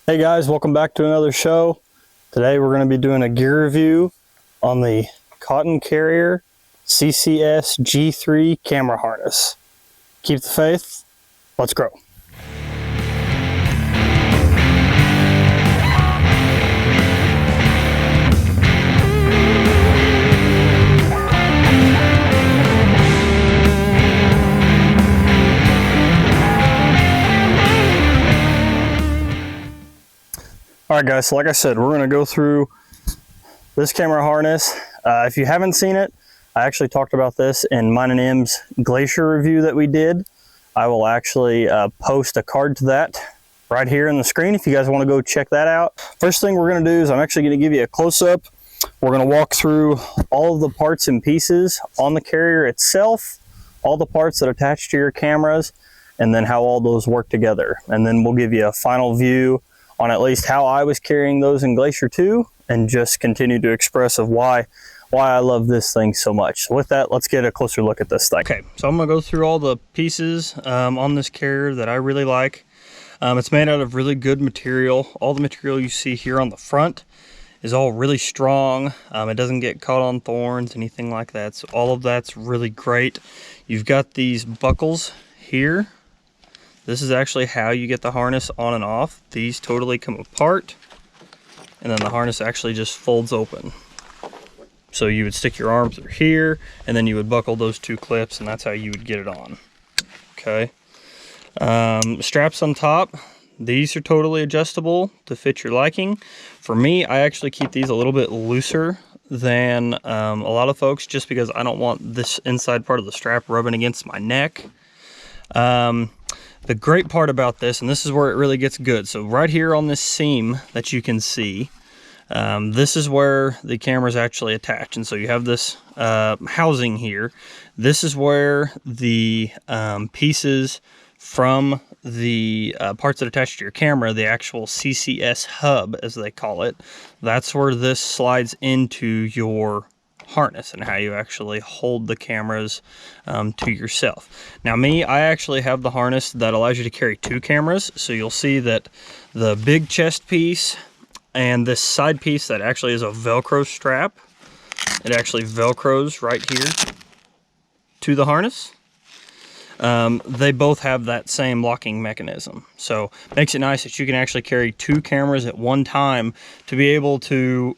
Hey guys, welcome back to another show. Today we're going to be doing a gear review on the Cotton Carrier CCS G3 camera harness. Keep the faith, let's grow. Alright guys, so like I said, we're going to go through this camera harness. If you haven't seen it, I actually talked about this in mine and M's glacier review that we did. I will actually post a card to that right here in the screen if you guys want to go check that out. First thing we're going to do is I'm actually going to give you a close-up. We're going to walk through all of the parts and pieces on the carrier itself, all the parts that attach to your cameras, and then how all those work together. And then we'll give you a final view on at least how I was carrying those in Glacier 2, and just continue to express of why I love this thing so much. So with that, let's get a closer look at this thing. Okay, so I'm gonna go through all the pieces on this carrier that I really like. It's made out of really good material. All the material you see here on the front is all really strong. It doesn't get caught on thorns, anything like that. So all of that's really great. You've got these buckles here. This is actually how you get the harness on and off. These totally come apart, and then the harness actually just folds open. So you would stick your arm through here, and then you would buckle those two clips, and that's how you would get it on. Okay. Straps on top. These are totally adjustable to fit your liking. For me, I actually keep these a little bit looser than a lot of folks, just because I don't want this inside part of the strap rubbing against my neck. The great part about this, and this is where it really gets good, so right here on this seam that you can see, this is where the camera is actually attached. And so you have this housing here. This is where the pieces from the parts that attach to your camera, the actual CCS hub as they call it, that's where this slides into your harness and how you actually hold the cameras to yourself. Now I actually have the harness that allows you to carry two cameras. So you'll see that the big chest piece and this side piece that actually is a Velcro strap, it actually Velcros right here to the harness. They both have that same locking mechanism. So makes it nice that you can actually carry two cameras at one time to be able to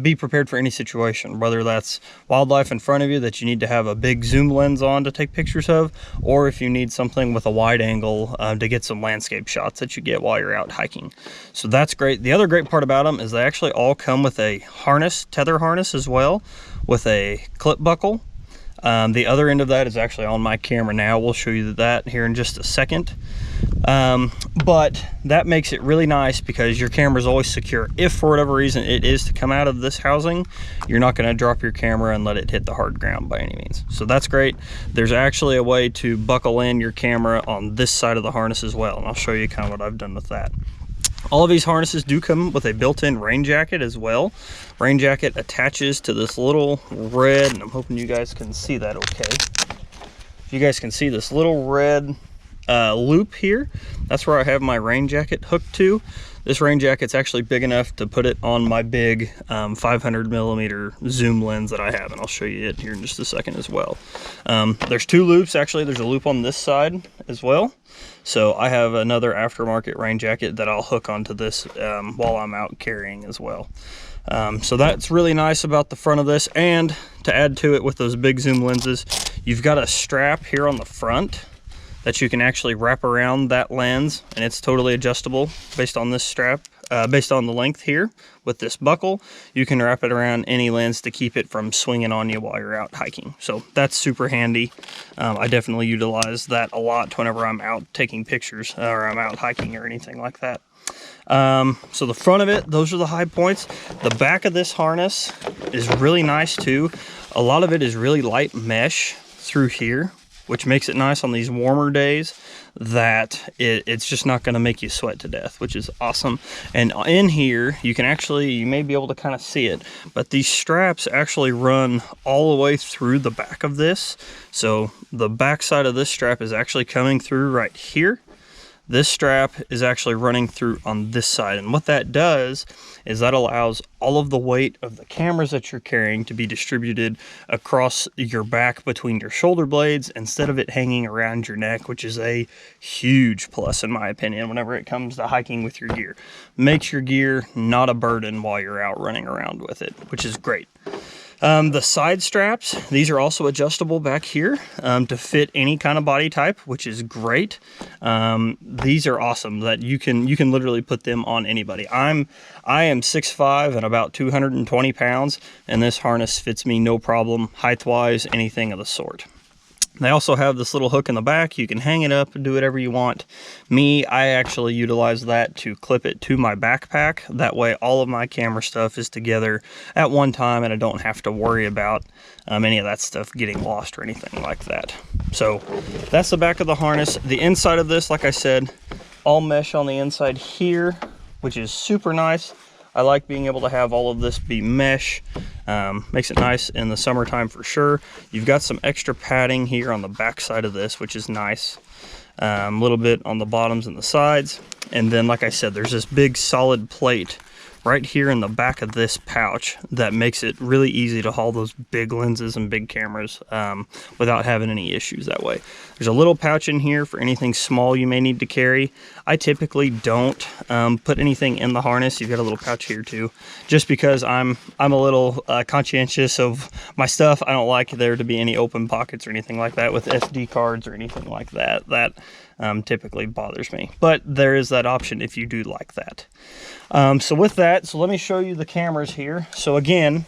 be prepared for any situation, whether that's wildlife in front of you that you need to have a big zoom lens on to take pictures of, or if you need something with a wide angle to get some landscape shots that you get while you're out hiking. So that's great. The other great part about them is they actually all come with a harness, tether harness as well, with a clip buckle. The other end of that is actually on my camera now. We'll show you that here in just a second. But that makes it really nice because your camera is always secure. If for whatever reason it is to come out of this housing, you're not going to drop your camera and let it hit the hard ground by any means. So that's great. There's actually a way to buckle in your camera on this side of the harness as well, and I'll show you kind of what I've done with that. All of these harnesses do come with a built-in rain jacket as well. Rain jacket attaches to this little red, and I'm hoping you guys can see that okay. If you guys can see this little red loop here, that's where I have my rain jacket hooked to. This rain jacket's actually big enough to put it on my big 500mm zoom lens that I have, and I'll show you it here in just a second as well. There's two loops. Actually, there's a loop on this side as well. So I have another aftermarket rain jacket that I'll hook onto this while I'm out carrying as well. So that's really nice about the front of this. And to add to it with those big zoom lenses, you've got a strap here on the front that you can actually wrap around that lens, and it's totally adjustable based on this strap, based on the length here. With this buckle, you can wrap it around any lens to keep it from swinging on you while you're out hiking. So that's super handy. I definitely utilize that a lot whenever I'm out taking pictures or I'm out hiking or anything like that. So the front of it, those are the high points. The back of this harness is really nice too. A lot of it is really light mesh through here, which makes it nice on these warmer days that it's just not going to make you sweat to death, which is awesome. And in here, you may be able to kind of see it, but these straps actually run all the way through the back of this. So the back side of this strap is actually coming through right here. this strap is actually running through on this side. And what that does is that allows all of the weight of the cameras that you're carrying to be distributed across your back between your shoulder blades instead of it hanging around your neck, which is a huge plus in my opinion whenever it comes to hiking with your gear. Makes your gear not a burden while you're out running around with it, which is great. The side straps, these are also adjustable back here to fit any kind of body type, which is great. These are awesome that you can literally put them on anybody. I am 6'5" and about 220 pounds, and this harness fits me no problem, height-wise, anything of the sort. They also have this little hook in the back. You can hang it up and do whatever you want. I actually utilize that to clip it to my backpack. That way all of my camera stuff is together at one time and I don't have to worry about any of that stuff getting lost or anything like that. So that's the back of the harness. The inside of this, like I said, all mesh on the inside here, which is super nice. I like being able to have all of this be mesh. Makes it nice in the summertime for sure. You've got some extra padding here on the back side of this, which is nice. A little bit on the bottoms and the sides. And then, like I said, there's this big solid plate right here in the back of this pouch that makes it really easy to haul those big lenses and big cameras without having any issues that way. There's a little pouch in here for anything small you may need to carry. I typically don't put anything in the harness. You've got a little pouch here too, just because I'm a little conscientious of my stuff. I don't like there to be any open pockets or anything like that with SD cards or anything like that. That typically bothers me, but there is that option if you do like that. So with that, so let me show you the cameras here. So again,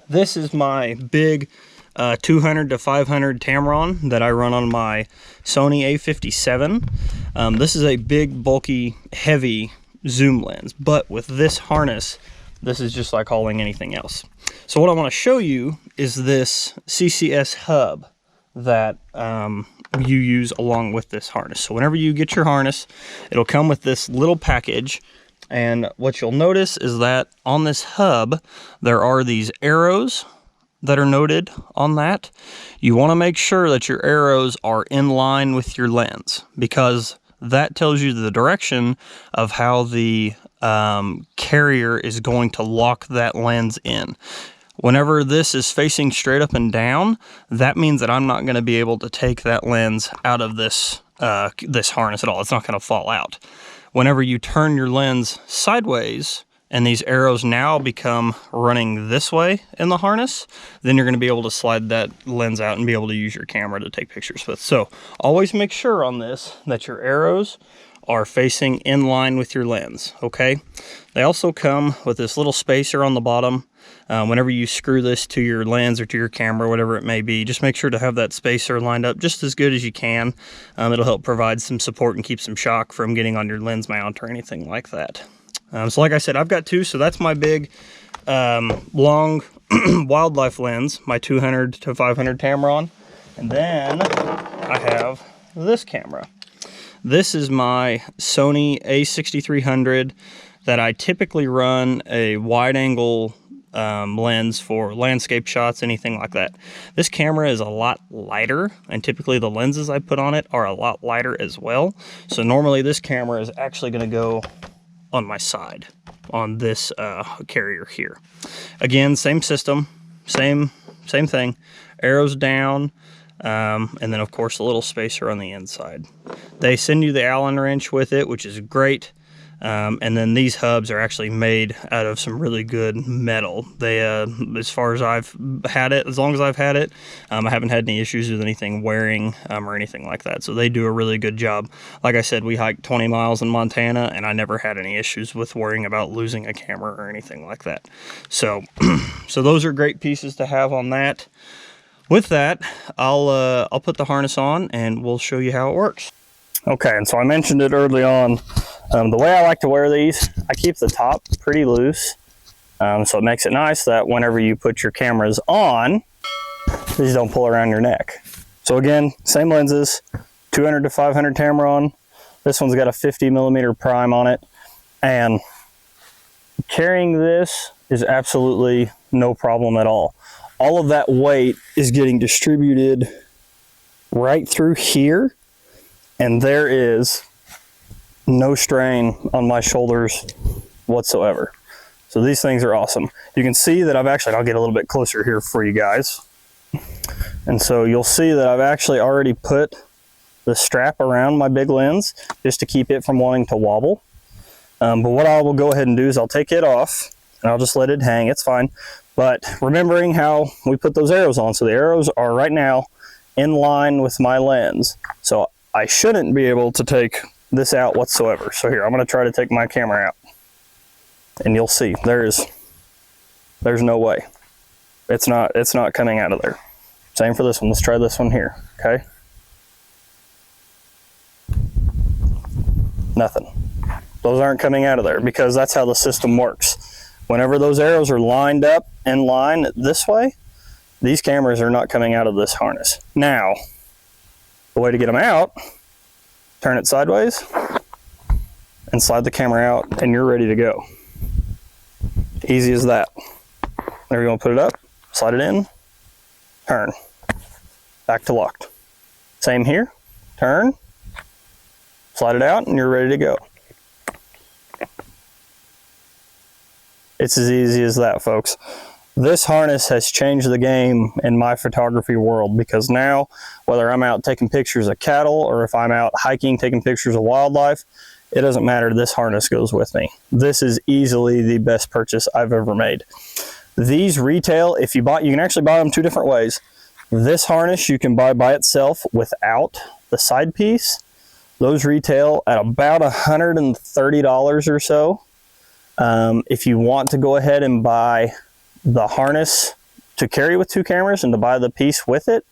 this is my big 200 to 500 Tamron that I run on my Sony A57. This is a big, bulky, heavy zoom lens, but with this harness, this is just like hauling anything else. So what I want to show you is this CCS hub that you use along with this harness. So whenever you get your harness, it'll come with this little package. And what you'll notice is that on this hub, there are these arrows that are noted on that. You want to make sure that your arrows are in line with your lens, because that tells you the direction of how the carrier is going to lock that lens in. Whenever this is facing straight up and down, that means that I'm not going to be able to take that lens out of this this harness at all. It's not going to fall out. Whenever you turn your lens sideways and these arrows now become running this way in the harness, then you're going to be able to slide that lens out and be able to use your camera to take pictures with. So always make sure on this that your arrows are facing in line with your lens, okay? They also come with this little spacer on the bottom. Whenever you screw this to your lens or to your camera, whatever it may be, just make sure to have that spacer lined up just as good as you can. It'll help provide some support and keep some shock from getting on your lens mount or anything like that. So like I said, I've got two, so that's my big long wildlife lens, my 200 to 500 Tamron. And then I have this camera. This is my Sony A6300 that I typically run a wide angle lens for landscape shots, anything like that. This camera is a lot lighter, and typically the lenses I put on it are a lot lighter as well. So normally this camera is actually going to go on my side on this carrier here. Again, same system, same thing, arrows down, and then of course a little spacer on the inside. They send you the Allen wrench with it, which is great. And then these hubs are actually made out of some really good metal. They, as far as I've had it, as long as I've had it, I haven't had any issues with anything wearing or anything like that. So they do a really good job. Like I said, we hiked 20 miles in Montana, and I never had any issues with worrying about losing a camera or anything like that. So, so those are great pieces to have on that. With that, I'll put the harness on, and we'll show you how it works. Okay, and so I mentioned it early on. The way I like to wear these, I keep the top pretty loose. So it makes it nice that whenever you put your cameras on, these don't pull around your neck. So again, same lenses, 200 to 500 Tamron. This one's got a 50mm prime on it. And carrying this is absolutely no problem at all. All of that weight is getting distributed right through here. And there is no strain on my shoulders whatsoever. So these things are awesome. You can see that I'll get a little bit closer here for you guys. And so you'll see that I've actually already put the strap around my big lens just to keep it from wanting to wobble. But what I will go ahead and do is I'll take it off and I'll just let it hang. It's fine. But remembering how we put those arrows on, so the arrows are right now in line with my lens. So I shouldn't be able to take this out whatsoever. So here, I'm going to try to take my camera out. And you'll see there's no way. It's not coming out of there. Same for this one. Let's try this one here. Okay. Nothing. Those aren't coming out of there because that's how the system works. Whenever those arrows are lined up in line this way, these cameras are not coming out of this harness. Now, the way to get them out, turn it sideways and slide the camera out and you're ready to go. Easy as that. There, you want to put it up, slide it in, turn, back to locked. Same here, turn, slide it out and you're ready to go. It's as easy as that, folks. This harness has changed the game in my photography world because now, whether I'm out taking pictures of cattle or if I'm out hiking, taking pictures of wildlife, it doesn't matter. This harness goes with me. This is easily the best purchase I've ever made. These retail, you can actually buy them two different ways. This harness you can buy by itself without the side piece. Those retail at about $130 or so. If you want to go ahead and buy the harness to carry with two cameras and to buy the piece with it,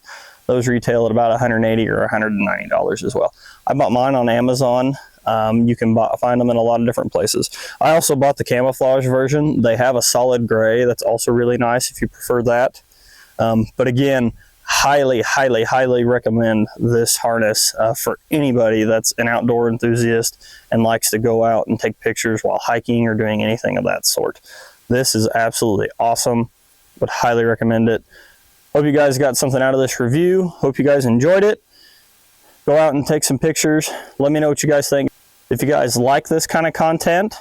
those retail at about $180 or $190 as well. I bought mine on Amazon. You can find them in a lot of different places. I also bought the camouflage version. They have a solid gray that's also really nice if you prefer that. But again, highly, highly, highly recommend this harness for anybody that's an outdoor enthusiast and likes to go out and take pictures while hiking or doing anything of that sort. This is absolutely awesome. Would highly recommend it. Hope you guys got something out of this review. Hope you guys enjoyed it. Go out and take some pictures. Let me know what you guys think. If you guys like this kind of content,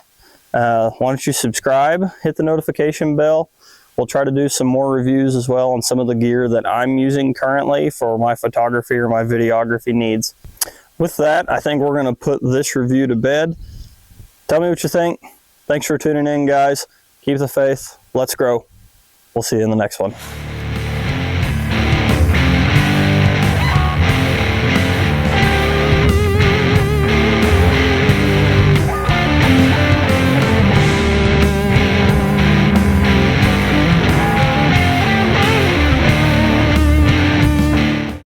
why don't you subscribe, hit the notification bell. We'll try to do some more reviews as well on some of the gear that I'm using currently for my photography or my videography needs. With that, I think we're going to put this review to bed. Tell me what you think. Thanks for tuning in, guys. Keep the faith. Let's grow. We'll see you in the next one.